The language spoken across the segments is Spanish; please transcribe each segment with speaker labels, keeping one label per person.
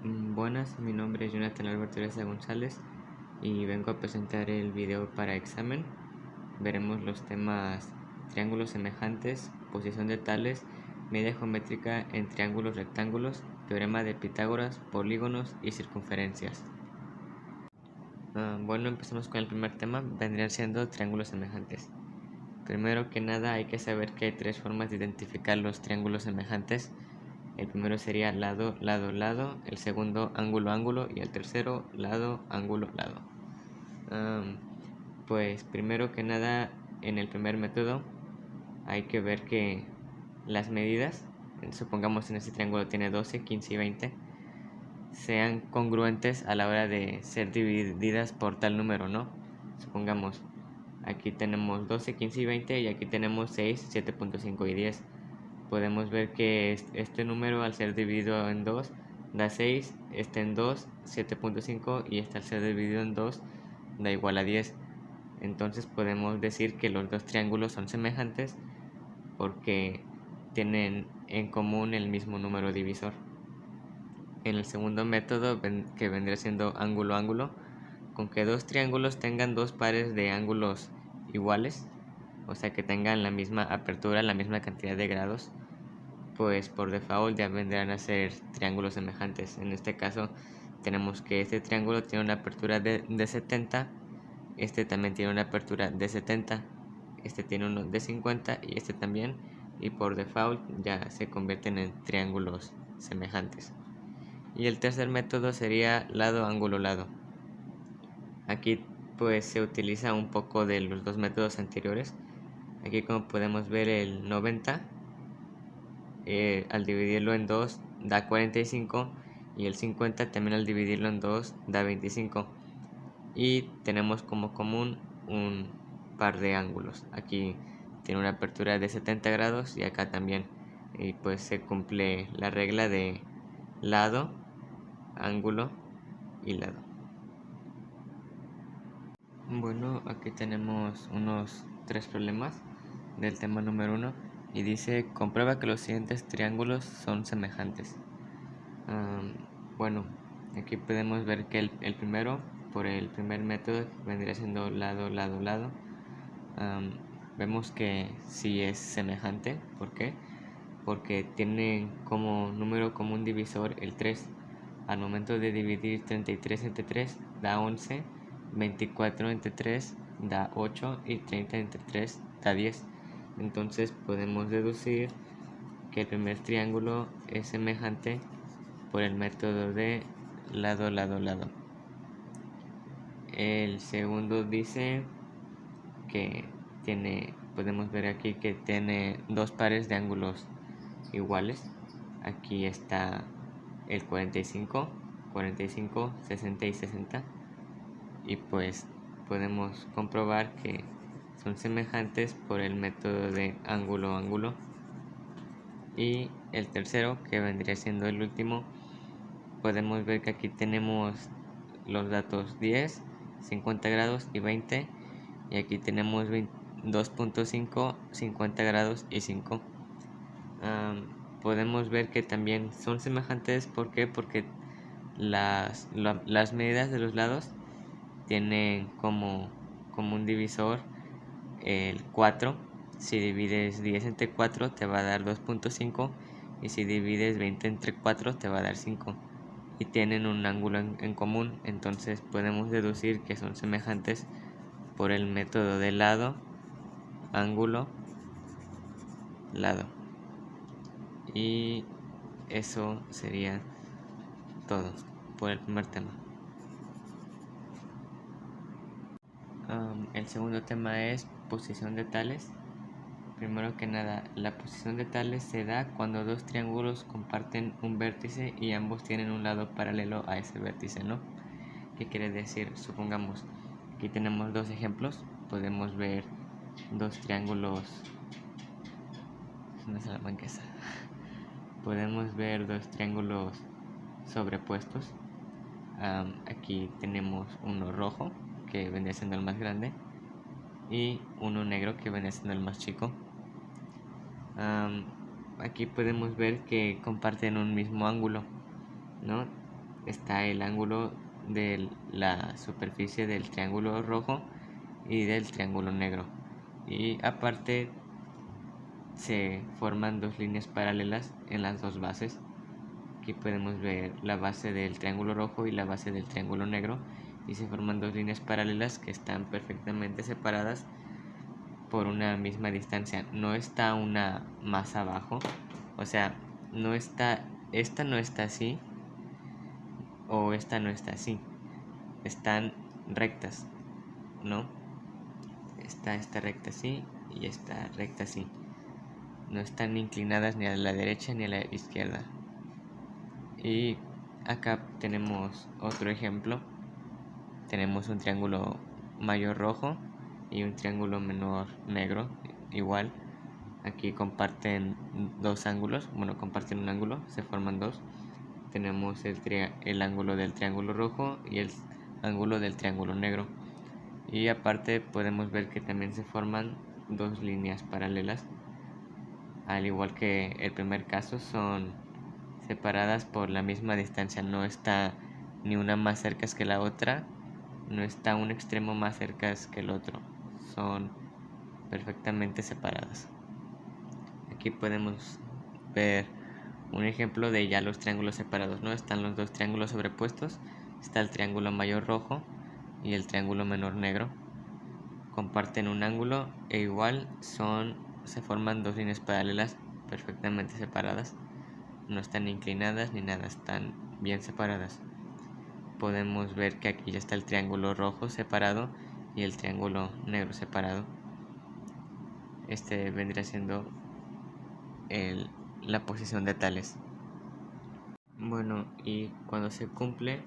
Speaker 1: Buenas, mi nombre es Jonathan Alberto Reza González y vengo a presentar el video para examen. Veremos los temas triángulos semejantes, posición de tales, media geométrica en triángulos rectángulos, teorema de Pitágoras, polígonos y circunferencias. Bueno, empezamos con el primer tema, vendrían siendo triángulos semejantes. Primero que nada hay que saber que hay tres formas de identificar los triángulos semejantes. El primero sería lado, lado, lado, el segundo ángulo, ángulo y el tercero lado, ángulo, lado. Pues primero que nada en el primer método hay que ver que las medidas, supongamos en este triángulo tiene 12, 15 y 20, sean congruentes a la hora de ser divididas por tal número, ¿no? Supongamos aquí tenemos 12, 15 y 20 y aquí tenemos 6, 7.5 y 10. Podemos ver que este número al ser dividido en 2 da 6, este en 2, 7.5 y este al ser dividido en 2 da igual a 10. Entonces podemos decir que los dos triángulos son semejantes porque tienen en común el mismo número divisor. En el segundo método, que vendría siendo ángulo-ángulo, con que dos triángulos tengan dos pares de ángulos iguales, o sea que tengan la misma apertura, la misma cantidad de grados, pues por default ya vendrán a ser triángulos semejantes. En este caso tenemos que este triángulo tiene una apertura de 70, este también tiene una apertura de 70, este tiene uno de 50 y este también, y por default ya se convierten en triángulos semejantes. Y el tercer método sería lado, ángulo, lado. Aquí pues se utiliza un poco de los dos métodos anteriores. Aquí como podemos ver el 90 al dividirlo en 2 da 45 y el 50 también al dividirlo en 2 da 25. Y tenemos como común un par de ángulos. Aquí tiene una apertura de 70 grados y acá también. Y pues se cumple la regla de lado, ángulo y lado. Bueno, aquí tenemos unos tres problemas del tema número 1 y dice comprueba que los siguientes triángulos son semejantes. Bueno, aquí podemos ver que el primero, por el primer método, vendría siendo lado, lado, lado. Vemos que sí es semejante. ¿Por qué? Porque tienen como número común divisor el 3. Al momento de dividir 33 entre 3 da 11, 24 entre 3 da 8 y 30 entre 3 da 10. Entonces podemos deducir que el primer triángulo es semejante por el método de lado, lado, lado. El segundo dice que podemos ver aquí que tiene dos pares de ángulos iguales. Aquí está el 45, 45, 60 y 60. Y pues podemos comprobar que son semejantes por el método de ángulo, ángulo. Y el tercero, que vendría siendo el último, podemos ver que aquí tenemos los datos 10, 50 grados y 20, y aquí tenemos 2.5, 50 grados y 5. Podemos ver que también son semejantes. ¿Por qué? Porque las medidas de los lados tienen como un divisor el 4. Si divides 10 entre 4 te va a dar 2.5 y si divides 20 entre 4 te va a dar 5 y tienen un ángulo en común. Entonces podemos deducir que son semejantes por el método de lado, ángulo, lado. Y eso sería todo por el primer tema. El segundo tema es posición de tales. Primero que nada, la posición de tales se da cuando dos triángulos comparten un vértice y ambos tienen un lado paralelo a ese vértice, ¿no? ¿Qué quiere decir? Supongamos, aquí tenemos dos ejemplos. Podemos ver dos triángulos. Una salamanquesa. Podemos ver dos triángulos sobrepuestos. Aquí tenemos uno rojo, que vendría siendo el más grande, y uno negro, que vendría siendo el más chico. Aquí podemos ver que comparten un mismo ángulo, ¿no? está el ángulo de la superficie del triángulo rojo y del triángulo negro, y aparte se forman dos líneas paralelas en las dos bases. Aquí podemos ver la base del triángulo rojo y la base del triángulo negro, y se forman dos líneas paralelas que están perfectamente separadas por una misma distancia. No está una más abajo, o sea, no está, esta no está así o esta no está así, están rectas, ¿no? Está esta recta así y esta recta así, no están inclinadas ni a la derecha ni a la izquierda. Y acá tenemos otro ejemplo. Tenemos un triángulo mayor rojo y un triángulo menor negro. Igual, aquí comparten dos ángulos. Bueno, comparten un ángulo, se forman dos. Tenemos el ángulo del triángulo rojo y el ángulo del triángulo negro. Y aparte podemos ver que también se forman dos líneas paralelas. Al igual que el primer caso, son separadas por la misma distancia. No está ni una más cerca que la otra, no está un extremo más cerca que el otro, son perfectamente separadas. Aquí podemos ver un ejemplo de ya los triángulos separados, ¿no? Están los dos triángulos sobrepuestos, está el triángulo mayor rojo y el triángulo menor negro, comparten un ángulo e igual se forman dos líneas paralelas perfectamente separadas, no están inclinadas ni nada, están bien separadas. Podemos ver que aquí ya está el triángulo rojo separado y el triángulo negro separado. Este vendría siendo la posición de tales. Bueno, y cuando se cumple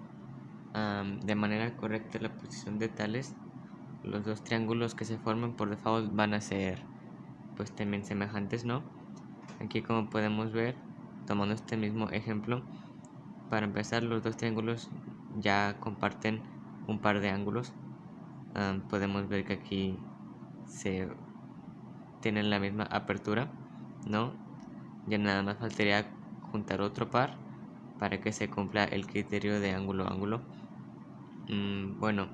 Speaker 1: de manera correcta la posición de tales, los dos triángulos que se forman por default van a ser pues también semejantes, ¿no? Aquí, como podemos ver, tomando este mismo ejemplo, para empezar, los dos triángulos ya comparten un par de ángulos. Podemos ver que aquí se tienen la misma apertura, ¿no? Ya nada más faltaría juntar otro par para que se cumpla el criterio de ángulo a ángulo. Bueno,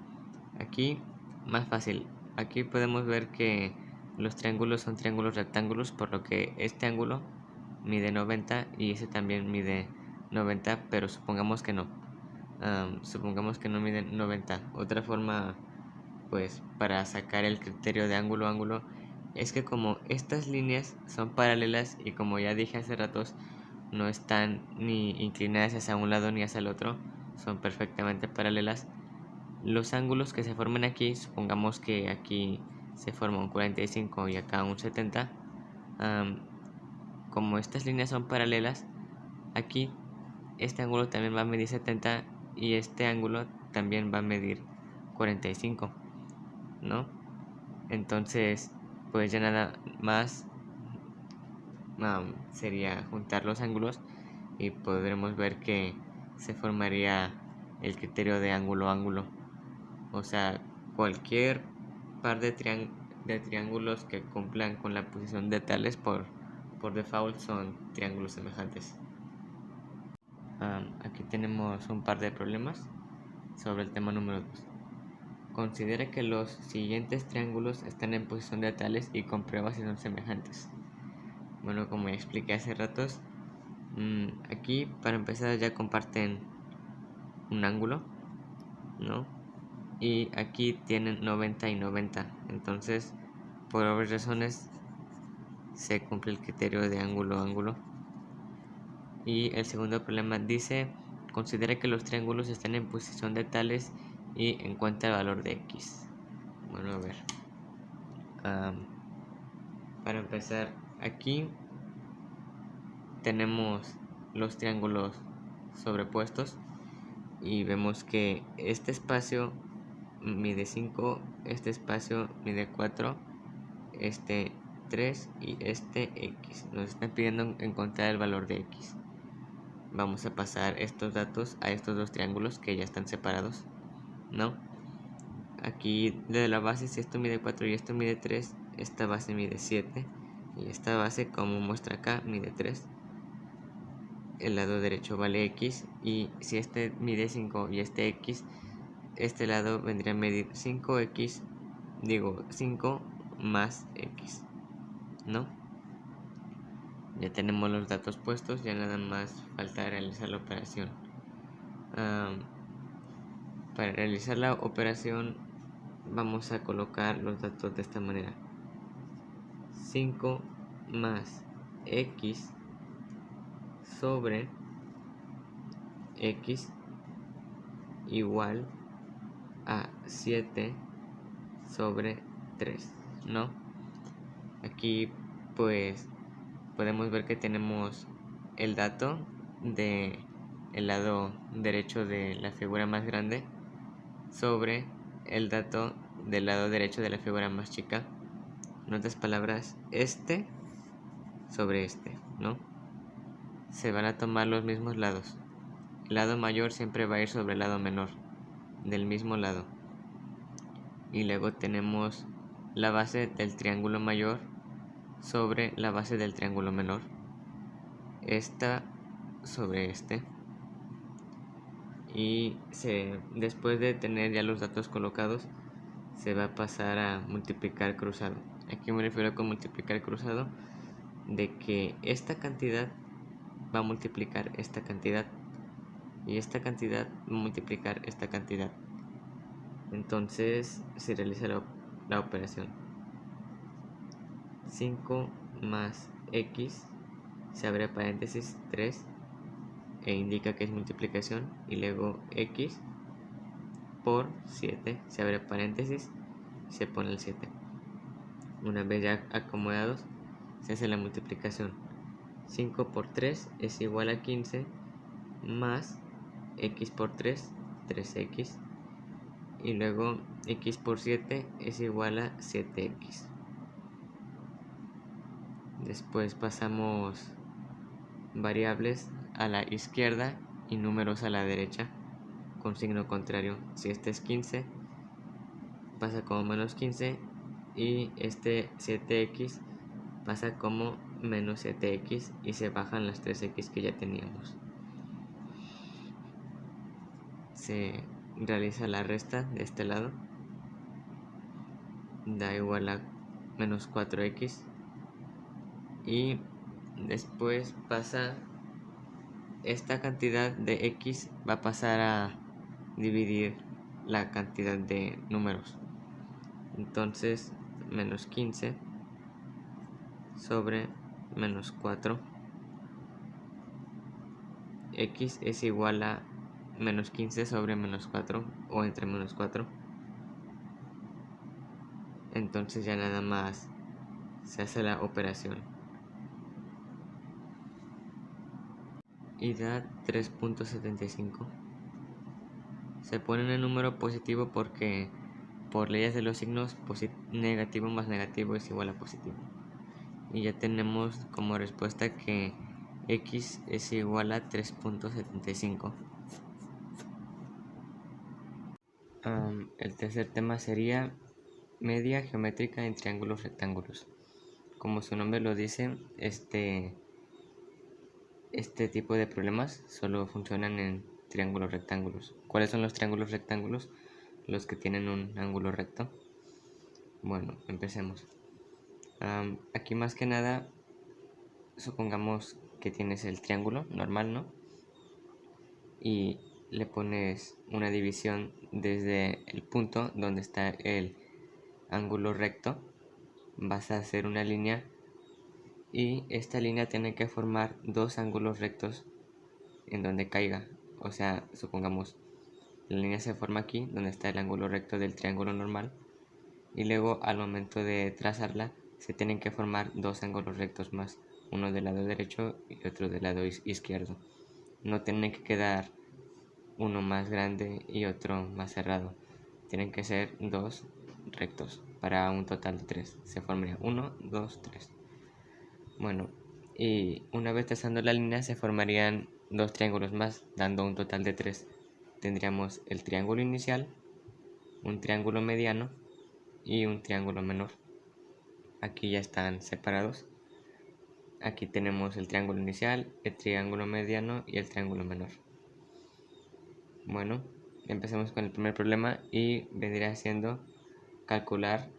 Speaker 1: aquí más fácil. Aquí podemos ver que los triángulos son triángulos rectángulos, por lo que este ángulo mide 90 y ese también mide 90, pero supongamos que no. Supongamos que no miden 90. Otra forma, pues, para sacar el criterio de ángulo a ángulo es que como estas líneas son paralelas y como ya dije hace ratos, no están ni inclinadas hacia un lado ni hacia el otro, son perfectamente paralelas. Los ángulos que se formen aquí, supongamos que aquí se forma un 45 y acá un 70, como estas líneas son paralelas, aquí este ángulo también va a medir 70 y este ángulo también va a medir 45, ¿no? Entonces, pues ya nada más sería juntar los ángulos y podremos ver que se formaría el criterio de ángulo a ángulo. O sea, cualquier par de triángulos que cumplan con la posición de tales por default son triángulos semejantes. Aquí tenemos un par de problemas sobre el tema número 2. Considera que los siguientes triángulos están en posición de tales y comprueba si son semejantes. Bueno, como ya expliqué hace ratos, aquí para empezar ya comparten un ángulo, ¿no? Y aquí tienen 90 y 90, entonces por obvias razones se cumple el criterio de ángulo a ángulo. Y el segundo problema dice: considera que los triángulos están en posición de tales y encuentra el valor de x. Bueno, a ver, para empezar, aquí tenemos los triángulos sobrepuestos y vemos que este espacio mide 5, este espacio mide 4, este 3 y este x. Nos están pidiendo encontrar el valor de x. Vamos a pasar estos datos a estos dos triángulos que ya están separados, ¿no? Aquí de la base, si esto mide 4 y esto mide 3, esta base mide 7 y esta base, como muestra acá, mide 3. el lado derecho vale x, y si este mide 5 y este x, este lado vendría a medir 5x, digo 5 más x, ¿no? Ya tenemos los datos puestos, ya nada más falta realizar la operación. Para realizar la operación vamos a colocar los datos de esta manera: 5 más x sobre x igual a 7 sobre 3, ¿no? Aquí pues podemos ver que tenemos el dato de el lado derecho de la figura más grande sobre el dato del lado derecho de la figura más chica. En otras palabras, este sobre este, ¿no? Se van a tomar los mismos lados. El lado mayor siempre va a ir sobre el lado menor del mismo lado. Y luego tenemos la base del triángulo mayor sobre la base del triángulo menor. Esta sobre este. Y después de tener ya los datos colocados, se va a pasar a multiplicar cruzado. Aquí me refiero con multiplicar cruzado de que esta cantidad va a multiplicar esta cantidad y esta cantidad va a multiplicar esta cantidad. Entonces se realiza la operación: 5 más x, se abre paréntesis 3 e indica que es multiplicación, y luego x por 7, se abre paréntesis, se pone el 7. Una vez ya acomodados, se hace la multiplicación: 5 por 3 es igual a 15 más x por 3, 3x, y luego x por 7 es igual a 7x. Después pasamos variables a la izquierda y números a la derecha con signo contrario. Si este es 15, pasa como menos 15, y este 7x pasa como menos 7x, y se bajan las 3x que ya teníamos. Se realiza la resta de este lado, da igual a menos 4x, y después pasa esta cantidad de x, va a pasar a dividir la cantidad de números. Entonces menos 15 sobre menos 4, x es igual a menos 15 sobre menos 4, o entre menos 4. Entonces ya nada más se hace la operación y da 3.75. Se pone en el número positivo porque por leyes de los signos, negativo más negativo es igual a positivo. Y ya tenemos como respuesta que x es igual a 3.75. El tercer tema sería media geométrica en triángulos rectángulos. Como su nombre lo dice, este tipo de problemas solo funcionan en triángulos rectángulos. ¿Cuáles son los triángulos rectángulos? Los que tienen un ángulo recto. Bueno, empecemos. Aquí más que nada, supongamos que tienes el triángulo normal, ¿no? Y le pones una división desde el punto donde está el ángulo recto. Vas a hacer una línea, y esta línea tiene que formar dos ángulos rectos en donde caiga. O sea, supongamos la línea se forma aquí donde está el ángulo recto del triángulo normal, y luego al momento de trazarla se tienen que formar dos ángulos rectos más, uno del lado derecho y otro del lado izquierdo. No tienen que quedar uno más grande y otro más cerrado, tienen que ser dos rectos para un total de 3. Se formaría 1, 2, 3. Bueno, y una vez trazando la línea se formarían dos triángulos más, dando un total de 3. Tendríamos el triángulo inicial, un triángulo mediano y un triángulo menor. Aquí ya están separados. Aquí tenemos el triángulo inicial, el triángulo mediano y el triángulo menor. Bueno, empecemos con el primer problema y vendría siendo calcular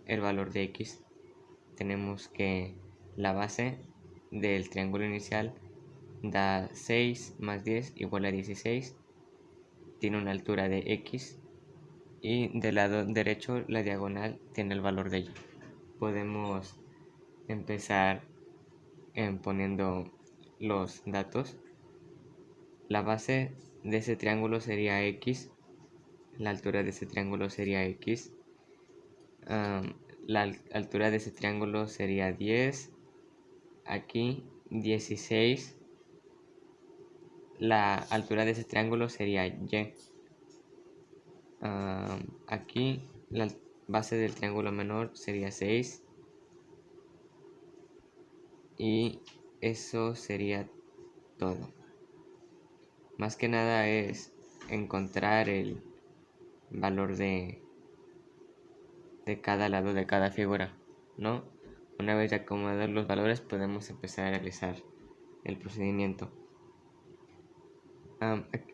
Speaker 1: el valor de x. Tenemos que la base del triángulo inicial da 6 más 10 igual a 16. Tiene una altura de x y del lado derecho la diagonal tiene el valor de y. Podemos empezar poniendo los datos. La base de ese triángulo sería x, la altura de ese triángulo sería x, la altura de ese triángulo sería 10, aquí 16, la altura de ese triángulo sería y. Aquí la base del triángulo menor sería 6 y eso sería todo. Más que nada es encontrar el valor de cada lado de cada figura, ¿no? Una vez acomodados los valores podemos empezar a realizar el procedimiento.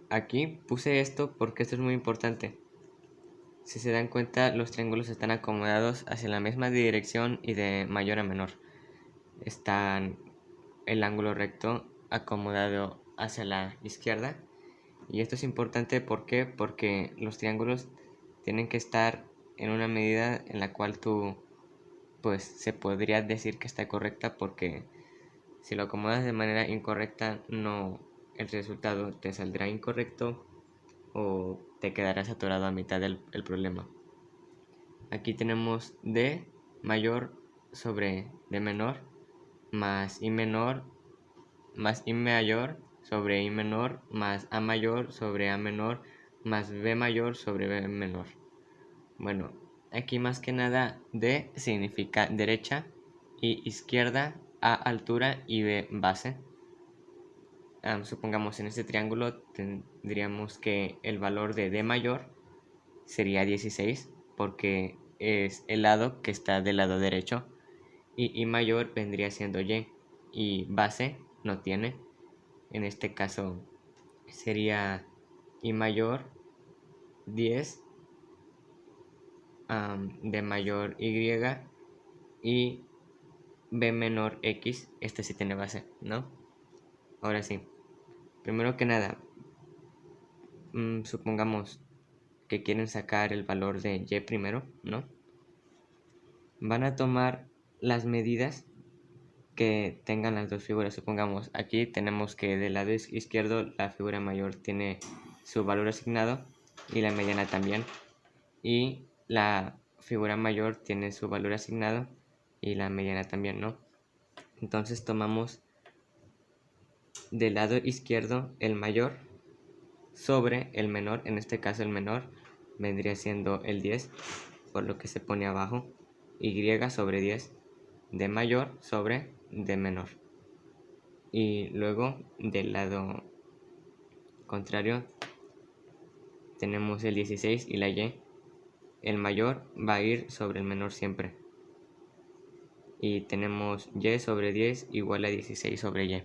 Speaker 1: Aquí puse esto porque esto es muy importante. Si se dan cuenta, los triángulos están acomodados hacia la misma dirección y de mayor a menor. Están el ángulo recto acomodado hacia la izquierda. Y esto es importante, ¿por qué? Porque los triángulos tienen que estar en una medida en la cual pues se podría decir que está correcta, porque si lo acomodas de manera incorrecta, el resultado te saldrá incorrecto o te quedarás atorado a mitad del problema. Aquí tenemos D mayor sobre D menor más I menor más I mayor sobre I menor más A mayor sobre A menor más B mayor sobre B menor. Bueno, aquí más que nada D significa derecha y izquierda, A altura y B base. Supongamos en este triángulo tendríamos que el valor de D mayor sería 16 porque es el lado que está del lado derecho, y I mayor vendría siendo y base no tiene. En este caso sería I mayor 10, D mayor Y y B menor X. Este sí tiene base, ¿no? Ahora sí, primero que nada, supongamos que quieren sacar el valor de Y primero, ¿no? Van a tomar las medidas que tengan las dos figuras. Supongamos aquí tenemos que del lado izquierdo la figura mayor tiene su valor asignado y la mediana también, y la figura mayor tiene su valor asignado y la mediana también, ¿no? Entonces tomamos del lado izquierdo el mayor sobre el menor. En este caso el menor vendría siendo el 10, por lo que se pone abajo Y sobre 10, D mayor sobre D menor. Y luego del lado contrario tenemos el 16 y la Y. El mayor va a ir sobre el menor siempre. Y tenemos Y sobre 10 igual a 16 sobre Y.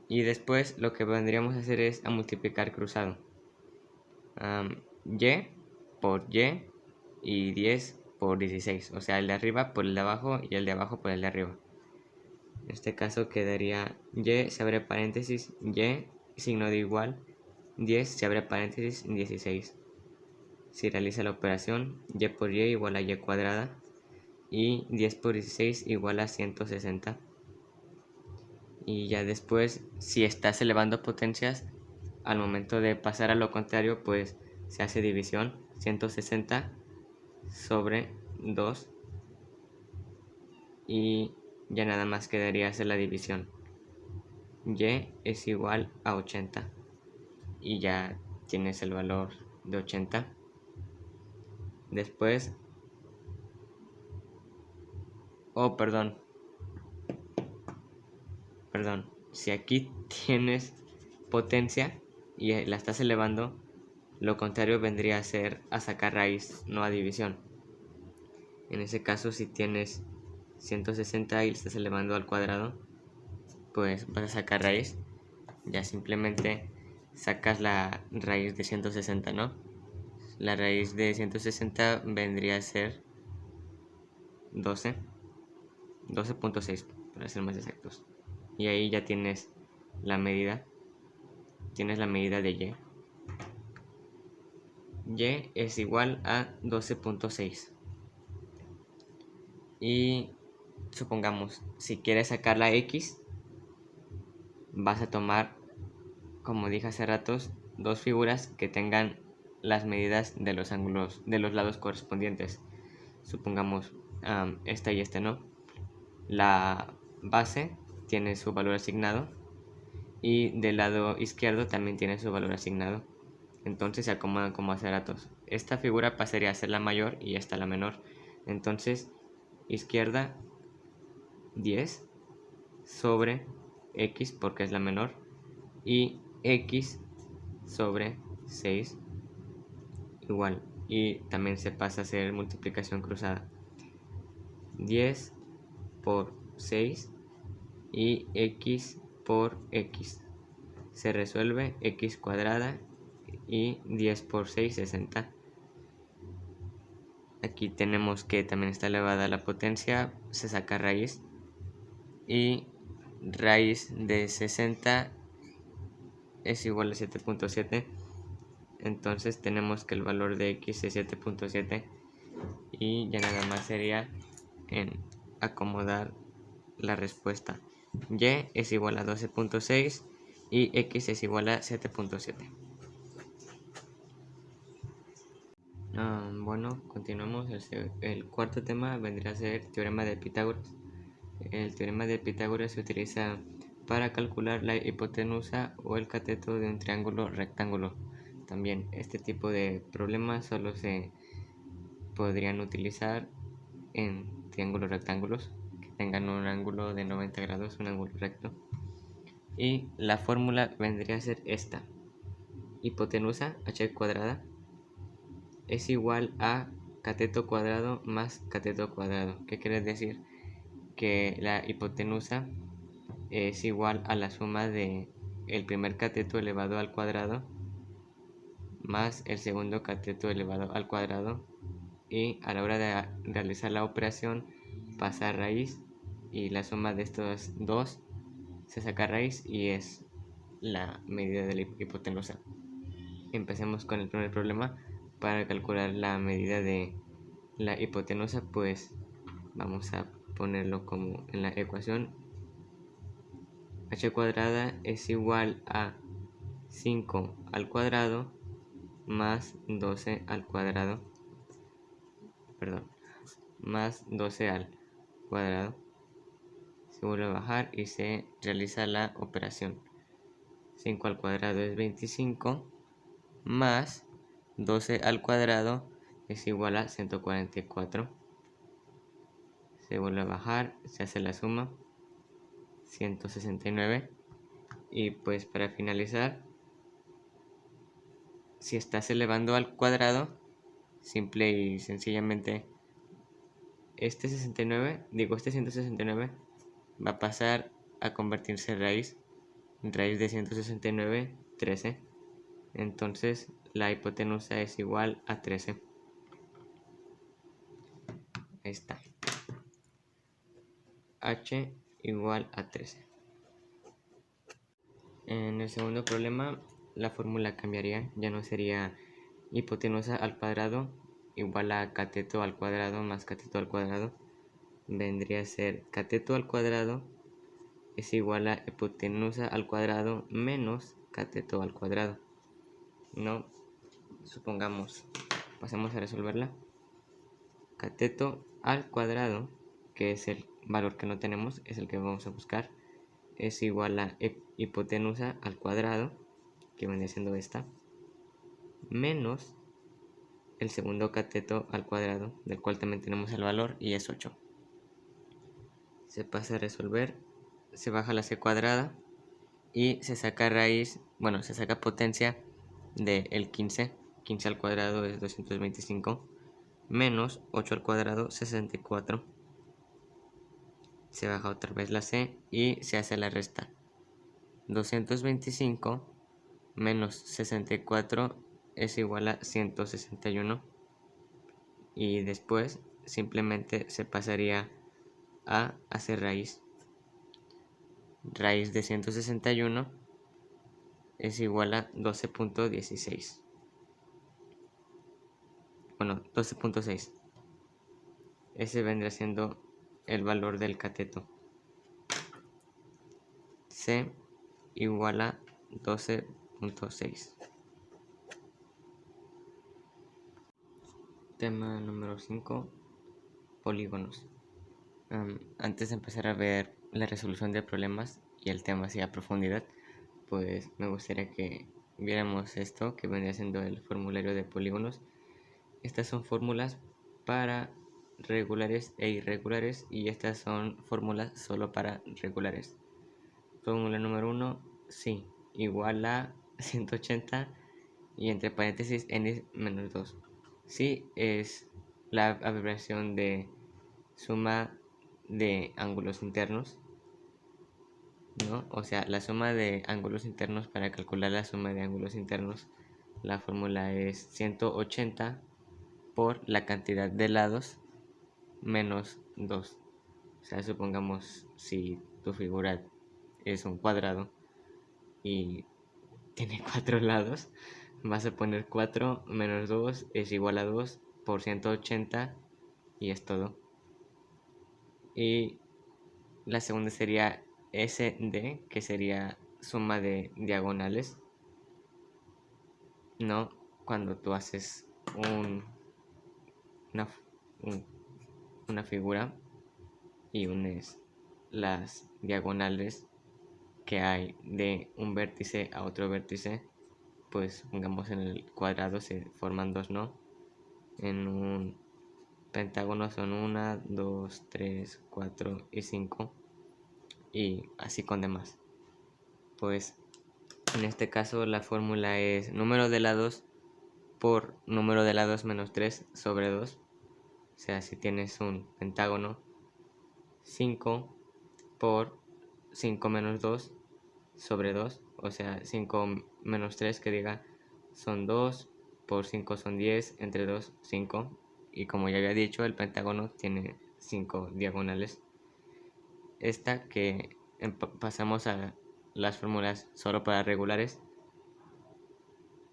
Speaker 1: Y después lo que vendríamos a hacer es a multiplicar cruzado. Y por y 10 por 16. O sea, el de arriba por el de abajo y el de abajo por el de arriba. En este caso quedaría Y, se abre paréntesis, Y, signo de igual, 10, se abre paréntesis, 16. Si realiza la operación, Y por Y igual a Y cuadrada, y 10 por 16 igual a 160. Y ya después, si estás elevando potencias, al momento de pasar a lo contrario, pues se hace división. 160 sobre 2, y ya nada más quedaría hacer la división. Y es igual a 80 y ya tienes el valor de 80. Después, perdón, si aquí tienes potencia y la estás elevando, lo contrario vendría a ser a sacar raíz, no a división. En ese caso, si tienes 160 y le estás elevando al cuadrado, pues vas a sacar raíz. Ya simplemente sacas la raíz de 160, ¿no? La raíz de 160 vendría a ser 12.6 para ser más exactos. Y ahí ya tienes la medida. Tienes la medida de y. Y es igual a 12.6. Y supongamos, si quieres sacar la x, vas a tomar, como dije hace ratos, dos figuras que tengan las medidas de los ángulos de los lados correspondientes. Supongamos esta y esta, ¿no? La base tiene su valor asignado y del lado izquierdo también tiene su valor asignado. Entonces se acomodan como aceratos. Esta figura pasaría a ser la mayor y esta la menor. Entonces, izquierda 10 sobre x porque es la menor y x sobre 6 igual. Y también se pasa a hacer multiplicación cruzada. 10 por 6 y x por x. Se resuelve x cuadrada y 10 por 6, 60. Aquí tenemos que también está elevada la potencia, se saca raíz. Y raíz de 60 es igual a 7.7. Entonces tenemos que el valor de x es 7.7. Y ya nada más sería en acomodar la respuesta. Y es igual a 12.6 y x es igual a 7.7. Bueno, continuamos. El cuarto tema vendría a ser teorema de Pitágoras. El teorema de Pitágoras se utiliza para calcular la hipotenusa o el cateto de un triángulo rectángulo. También este tipo de problemas solo se podrían utilizar en triángulos rectángulos que tengan un ángulo de 90 grados, un ángulo recto. Y la fórmula vendría a ser esta: hipotenusa h cuadrada es igual a cateto cuadrado más cateto cuadrado. ¿Qué quiere decir? Que la hipotenusa es igual a la suma de el primer cateto elevado al cuadrado más el segundo cateto elevado al cuadrado, y a la hora de realizar la operación pasa a raíz y la suma de estos dos se saca raíz y es la medida de la hipotenusa. Empecemos con el primer problema. Para calcular la medida de la hipotenusa, pues vamos a ponerlo como en la ecuación: h cuadrada es igual a 5 al cuadrado más 12 al cuadrado, más 12 al cuadrado. Se vuelve a bajar y se realiza la operación. 5 al cuadrado es 25 más 12 al cuadrado es igual a 144. Se vuelve a bajar, se hace la suma, 169. Y pues para finalizar, si estás elevando al cuadrado, simple y sencillamente este 169 va a pasar a convertirse en raíz de 169, 13. Entonces la hipotenusa es igual a 13. Ahí está, h igual a 13. En el segundo problema la fórmula cambiaría, ya no sería hipotenusa al cuadrado igual a cateto al cuadrado más cateto al cuadrado. Vendría a ser cateto al cuadrado es igual a hipotenusa al cuadrado menos cateto al cuadrado. No, supongamos, pasemos a resolverla. Cateto al cuadrado, que es el valor que no tenemos, es el que vamos a buscar, es igual a hipotenusa al cuadrado, que viene siendo esta, menos el segundo cateto al cuadrado, del cual también tenemos el valor, y es 8. Se pasa a resolver, se baja la c cuadrada y se saca raíz, bueno, se saca potencia del 15. 15 al cuadrado es 225 menos 8 al cuadrado 64. se baja otra vez la C y se hace la resta. 225 menos 64 es igual a 161 y después simplemente se pasaría a hacer raíz. Raíz de 161 es igual a 12.16. Bueno, 12.6. Ese vendrá siendo el valor del cateto. C igual a 12.6. Tema número 5. Polígonos. Antes de empezar a ver la resolución de problemas y el tema así a profundidad, pues me gustaría que viéramos esto que vendría siendo el formulario de polígonos. Estas son fórmulas para regulares e irregulares y estas son fórmulas solo para regulares. Fórmula número 1, sí, igual a 180 y entre paréntesis n menos 2. Sí es la abreviación de suma de ángulos internos, ¿no? O sea, la suma de ángulos internos, para calcular la suma de ángulos internos, la fórmula es 180 por la cantidad de lados menos 2. O sea, supongamos si tu figura es un cuadrado y tiene 4 lados, vas a poner 4 menos 2 es igual a 2 por 180 y es todo. Y la segunda sería SD, que sería suma de diagonales, ¿no? Cuando tú haces una, una figura y unes las diagonales que hay de un vértice a otro vértice, pues pongamos en el cuadrado se forman dos, ¿no? En un pentágono son 1, 2, 3, 4 y 5 y así con demás. Pues en este caso la fórmula es número de lados por número de lados menos 3 sobre 2. O sea, si tienes un pentágono, 5 por 5 menos 2 sobre 2. O sea, 5 menos 3 que diga son 2, por 5 son 10, entre 2, 5. Y como ya había dicho, el pentágono tiene 5 diagonales. Esta que pasamos a las fórmulas solo para regulares.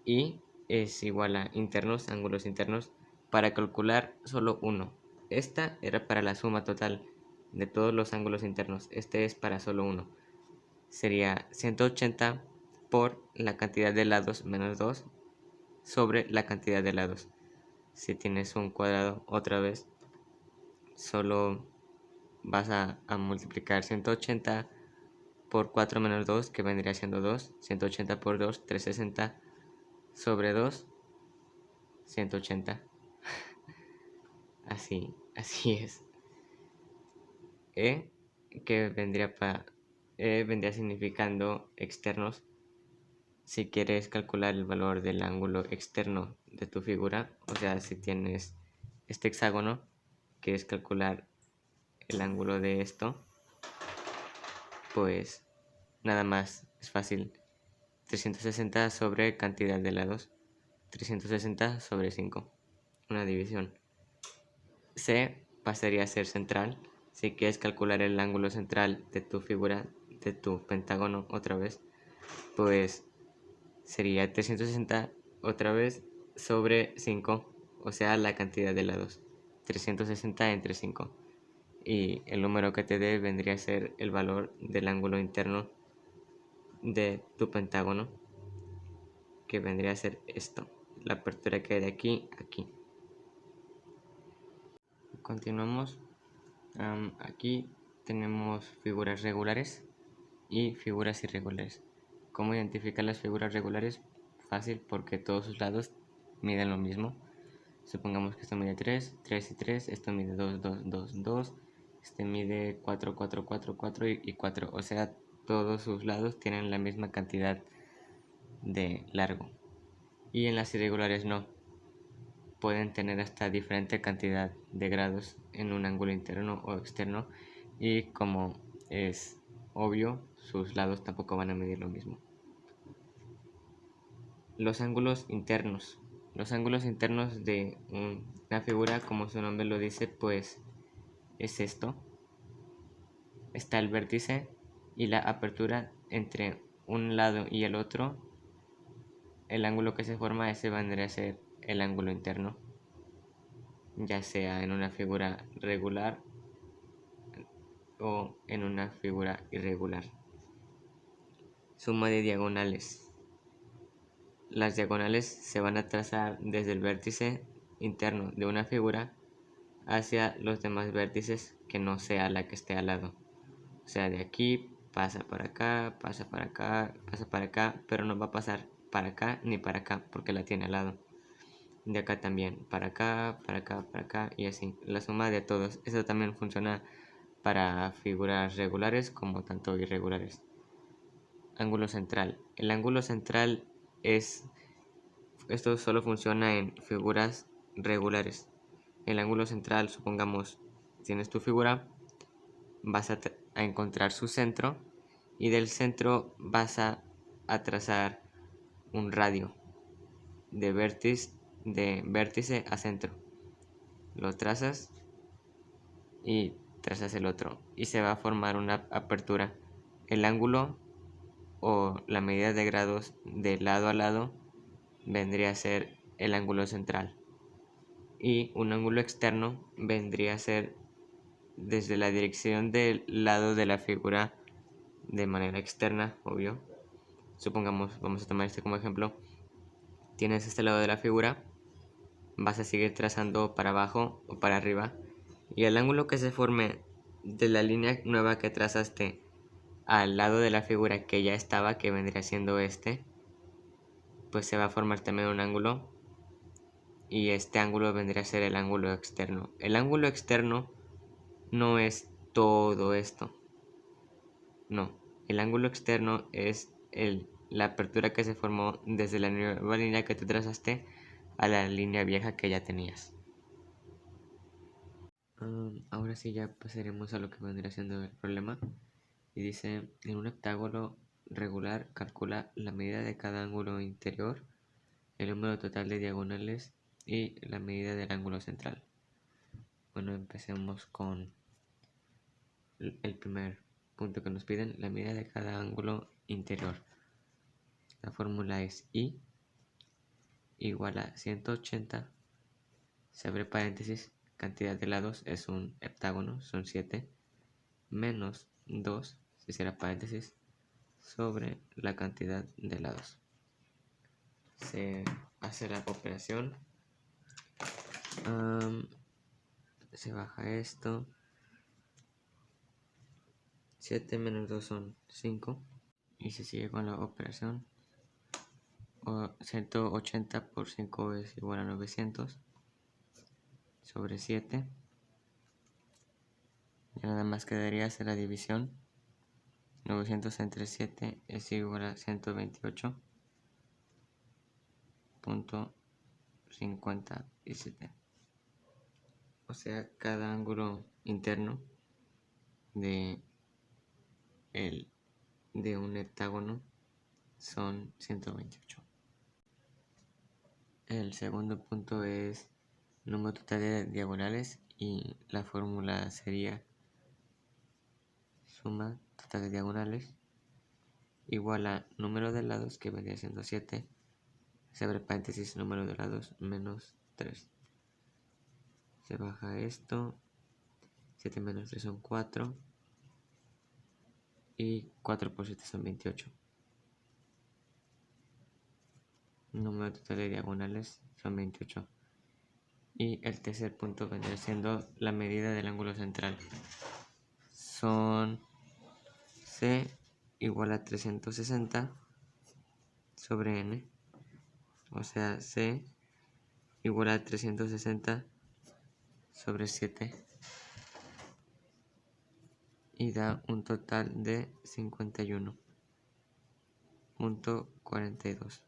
Speaker 1: Y es igual a internos, ángulos internos, para calcular solo uno. Esta era para la suma total de todos los ángulos internos. Este es para solo uno. Sería 180 por la cantidad de lados menos 2 sobre la cantidad de lados. Si tienes un cuadrado, otra vez, solo vas a multiplicar 180 por 4 menos 2, que vendría siendo 2. 180 por 2, 360 sobre 2, 180. Así es. E, que vendría significando externos. Si quieres calcular el valor del ángulo externo de tu figura, o sea, si tienes este hexágono, quieres calcular el ángulo de esto, pues nada más, es fácil. 360 sobre cantidad de lados, 360 sobre 5, una división. C pasaría a ser central. Si quieres calcular el ángulo central de tu figura, de tu pentágono otra vez, pues sería 360 otra vez sobre 5, o sea, la cantidad de lados. 360 entre 5. Y el número que te dé vendría a ser el valor del ángulo interno de tu pentágono, que vendría a ser esto. La apertura que hay de aquí a aquí. Continuamos. Aquí tenemos figuras regulares y figuras irregulares. ¿Cómo identificar las figuras regulares? Fácil, porque todos sus lados miden lo mismo. Supongamos que esto mide 3, 3 y 3, esto mide 2, 2, 2, 2, este mide 4, 4, 4, 4 y 4. O sea, todos sus lados tienen la misma cantidad de largo. Y en las irregulares no. Pueden tener hasta diferente cantidad de grados en un ángulo interno o externo, y como es obvio, sus lados tampoco van a medir lo mismo. Los ángulos internos. Los ángulos internos de una figura, como su nombre lo dice, pues es esto. Está el vértice y la apertura entre un lado y el otro. El ángulo que se forma, ese vendría a ser el ángulo interno, ya sea en una figura regular o en una figura irregular. Suma de diagonales. Las diagonales se van a trazar desde el vértice interno de una figura hacia los demás vértices que no sea la que esté al lado. O sea, de aquí pasa para acá, pasa para acá, pasa para acá, pero no va a pasar para acá ni para acá porque la tiene al lado. De acá también, para acá, para acá, para acá y así. La suma de todos. Eso también funciona para figuras regulares como tanto irregulares. Ángulo central. El ángulo central esto solo funciona en figuras regulares. El ángulo central, supongamos, tienes tu figura, vas a encontrar su centro y del centro vas a trazar un radio de vértice a centro. Lo trazas y trazas el otro y se va a formar una apertura. El ángulo o la medida de grados de lado a lado vendría a ser el ángulo central y un ángulo externo vendría a ser desde la dirección del lado de la figura de manera externa, obvio. Supongamos, vamos a tomar este como ejemplo. Tienes este lado de la figura, vas a seguir trazando para abajo o para arriba y el ángulo que se forme de la línea nueva que trazaste al lado de la figura que ya estaba, que vendría siendo este, pues se va a formar también un ángulo y este ángulo vendría a ser el ángulo externo. El ángulo externo no es todo esto, no, el ángulo externo es la apertura que se formó desde la nueva línea que tú trazaste a la línea vieja que ya tenías. Ahora sí ya pasaremos a lo que vendría siendo el problema. Y dice, en un heptágono regular calcula la medida de cada ángulo interior, el número total de diagonales y la medida del ángulo central. Bueno, empecemos con el primer punto que nos piden, la medida de cada ángulo interior. La fórmula es I igual a 180, se abre paréntesis, cantidad de lados es un heptágono, son 7, menos 2, se cierra paréntesis, sobre la cantidad de lados. Se hace la operación, se baja esto, 7 menos 2 son 5 y se sigue con la operación. 180 por 5 es igual a 900 sobre 7. Ya nada más quedaría hacer la división. 900 entre 7 es igual a 128.57. O sea, cada ángulo interno de un heptágono son 128. El segundo punto es número total de diagonales y la fórmula sería suma total de diagonales igual a número de lados, que vendría siendo 7, se abre paréntesis, número de lados menos 3. Se baja esto, 7 menos 3 son 4 y 4 por 7 son 28. Número total de diagonales son 28. Y el tercer punto vendría siendo la medida del ángulo central. Son C igual a 360 sobre N. O sea, C igual a 360 sobre 7. Y da un total de 51.42.